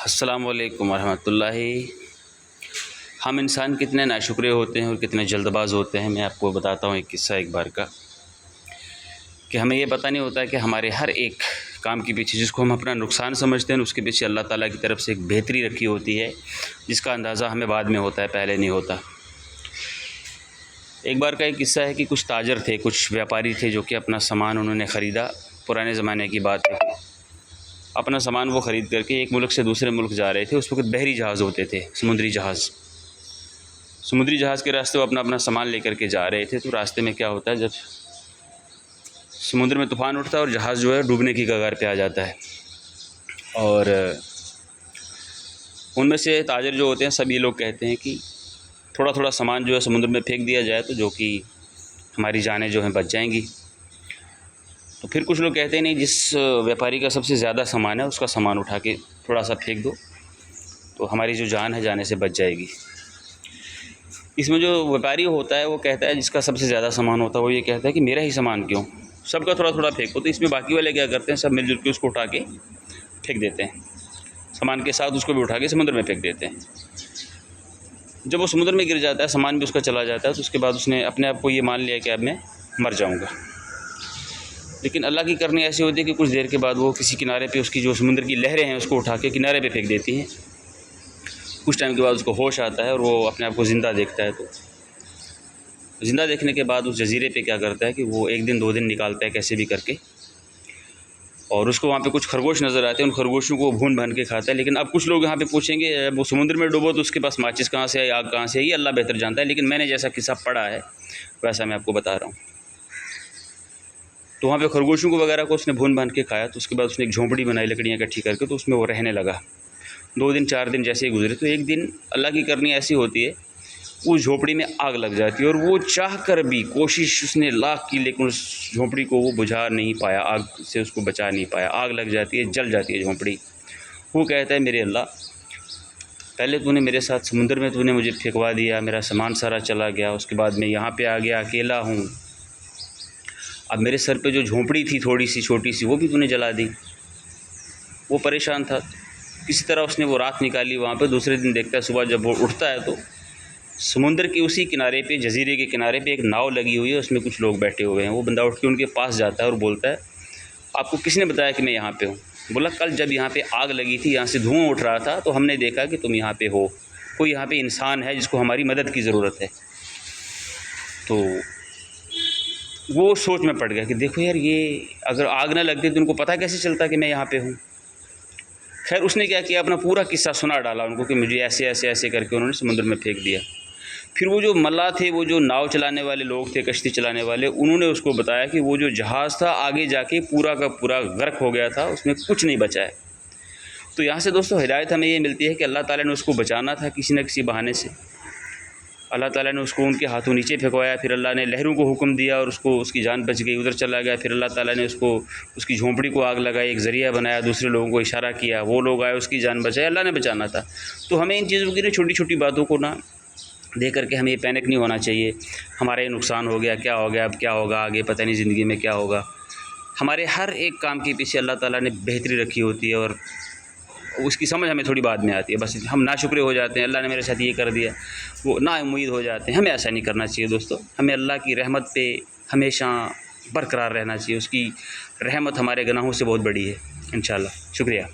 अस्सलाम वालेकुम रहमतुल्लाहि। हम इंसान कितने नाशुक्रे होते हैं और कितने जल्दबाज़ होते हैं। मैं आपको बताता हूँ एक किस्सा एक बार का, कि हमें ये पता नहीं होता कि हमारे हर एक काम के पीछे, जिसको हम अपना नुकसान समझते हैं, उसके पीछे अल्लाह ताला की तरफ से एक बेहतरी रखी होती है, जिसका अंदाज़ा हमें बाद में होता है, पहले नहीं होता। एक बार का एक किस्सा है कि कुछ ताजर थे, कुछ व्यापारी थे, जो कि अपना सामान उन्होंने ख़रीदा। पुराने ज़माने की बात है, अपना सामान वो ख़रीद करके एक मुल्क से दूसरे मुल्क जा रहे थे। उस वक्त बहरी जहाज़ होते थे, समुद्री जहाज़ के रास्ते वो अपना अपना सामान लेकर के जा रहे थे। तो रास्ते में क्या होता है, जब समुद्र में तूफ़ान उठता है और जहाज़ जो है डूबने की कगार पे आ जाता है। और उनमें से ताजर जो होते हैं, सब ये लोग कहते हैं कि थोड़ा थोड़ा सामान जो है समुद्र में फेंक दिया जाए, तो जो कि हमारी जानें जो हैं बच जाएंगी। तो फिर कुछ लोग कहते हैं नहीं, जिस व्यापारी का सबसे ज़्यादा सामान है उसका सामान उठा के थोड़ा सा फेंक दो, तो हमारी जो जान है जाने से बच जाएगी। इसमें जो व्यापारी होता है वो कहता है, जिसका सबसे ज़्यादा सामान होता है, वो ये कहता है कि मेरा ही सामान क्यों, सबका थोड़ा थोड़ा फेंको। तो इसमें बाकी वाले क्या करते हैं, सब मिलजुल के उसको उठा के फेंक देते हैं, सामान के साथ उसको भी उठा के समुद्र में फेंक देते हैं। जब वो समुद्र में गिर जाता है, सामान भी उसका चला जाता है, तो उसके बाद उसने अपने आप को ये मान लिया कि अब मैं मर जाऊँगा। लेकिन अल्लाह की करनी ऐसी होती है कि कुछ देर के बाद वो किसी किनारे पे उसकी जो समुद्र की लहरें हैं उसको उठा के किनारे पे फेंक देती हैं। कुछ टाइम के बाद उसको होश आता है और वो अपने आप को ज़िंदा देखता है। तो ज़िंदा देखने के बाद उस जज़ीरे पे क्या करता है कि वो एक दिन 2 दिन निकालता है कैसे भी करके, और उसको वहाँ पे कुछ खरगोश नज़र आते हैं। उन खरगोशों को भून भान के खाता है। लेकिन अब कुछ लोग यहाँ पे पूछेंगे, वो समुद्र में डूबो तो उसके पास माचिस कहाँ से आई, आग कहाँ से आई, ये अल्लाह बेहतर जानता है। लेकिन मैंने जैसा किस्सा पढ़ा है वैसा मैं आपको बता रहा हूँ। तो वहाँ पे खरगोशों को वगैरह को उसने भून भान के खाया। तो उसके बाद उसने एक झोंपड़ी बनाई लकड़ियाँ इकट्ठी करके, तो उसमें वो रहने लगा। 2 दिन 4 दिन जैसे ही गुजरे, तो एक दिन अल्लाह की करनी ऐसी होती है, उस झोंपड़ी में आग लग जाती है। और वो चाह कर भी कोशिश उसने लाख की, लेकिन उस झोंपड़ी को वो बुझा नहीं पाया, आग से उसको बचा नहीं पाया। आग लग जाती है, जल जाती है झोंपड़ी। वो कहता है, मेरे अल्लाह, पहले तूने मेरे साथ समुद्र में तूने मुझे फेंकवा दिया, मेरा सामान सारा चला गया, उसके बाद मैं यहाँ पे आ गया, अकेला हूँ। अब मेरे सर पे जो झोंपड़ी थी थोड़ी सी छोटी सी, वो भी तूने जला दी। वो परेशान था, किसी तरह उसने वो रात निकाली वहाँ पे। दूसरे दिन देखता है, सुबह जब वो उठता है तो समुद्र के उसी किनारे पे, जजीरे के किनारे पे एक नाव लगी हुई है, उसमें कुछ लोग बैठे हुए हैं। वो बंदा उठ के उनके पास जाता है और बोलता है, आपको किसने बताया कि मैं यहाँ पे हूँ? बोला, कल जब यहाँ पे आग लगी थी, यहाँ से धुआं उठ रहा था, तो हमने देखा कि तुम यहाँ पे हो, कोई यहाँ पे इंसान है जिसको हमारी मदद की ज़रूरत है। तो वो सोच में पड़ गया कि देखो यार, ये अगर आग ना लगती तो उनको पता कैसे चलता कि मैं यहाँ पे हूँ। खैर, उसने क्या किया, अपना पूरा किस्सा सुना डाला उनको कि मुझे ऐसे ऐसे ऐसे करके उन्होंने समुद्र में फेंक दिया। फिर वो जो मल्लाह थे, वो जो नाव चलाने वाले लोग थे, कश्ती चलाने वाले, उन्होंने उसको बताया कि वो जो जहाज़ था आगे जाके पूरा का पूरा गर्क हो गया था, उसमें कुछ नहीं बचा है। तो यहाँ से दोस्तों हिदायत हमें ये मिलती है कि अल्लाह ताला ने उसको बचाना था किसी न किसी बहाने से। अल्लाह ताला ने उसको उनके हाथों नीचे फेंकवाया, फिर अल्लाह ने लहरों को हुक्म दिया और उसको, उसकी जान बच गई, उधर चला गया। फिर अल्लाह ताला ने उसको, उसकी झोंपड़ी को आग लगाई, एक ज़रिया बनाया, दूसरे लोगों को इशारा किया, वो लोग आए, उसकी जान बचाई। अल्लाह ने बचाना था। तो हमें इन चीज़ों की, छोटी छोटी बातों को ना देख करके हमें ये पैनिक नहीं होना चाहिए, हमारा ये नुकसान हो गया, क्या हो गया, अब क्या होगा आगे, पता नहीं ज़िंदगी में क्या होगा। हमारे हर एक काम के पीछे अल्लाह ताला ने बेहतरी रखी होती है, और उसकी समझ हमें थोड़ी बाद में आती है। बस हम नाशुक्रे हो जाते हैं, अल्लाह ने मेरे साथ ये कर दिया, वो ना उम्मीद हो जाते हैं। हमें ऐसा नहीं करना चाहिए दोस्तों। हमें अल्लाह की रहमत पे हमेशा बरकरार रहना चाहिए। उसकी रहमत हमारे गुनाहों से बहुत बड़ी है। इंशाअल्लाह। शुक्रिया।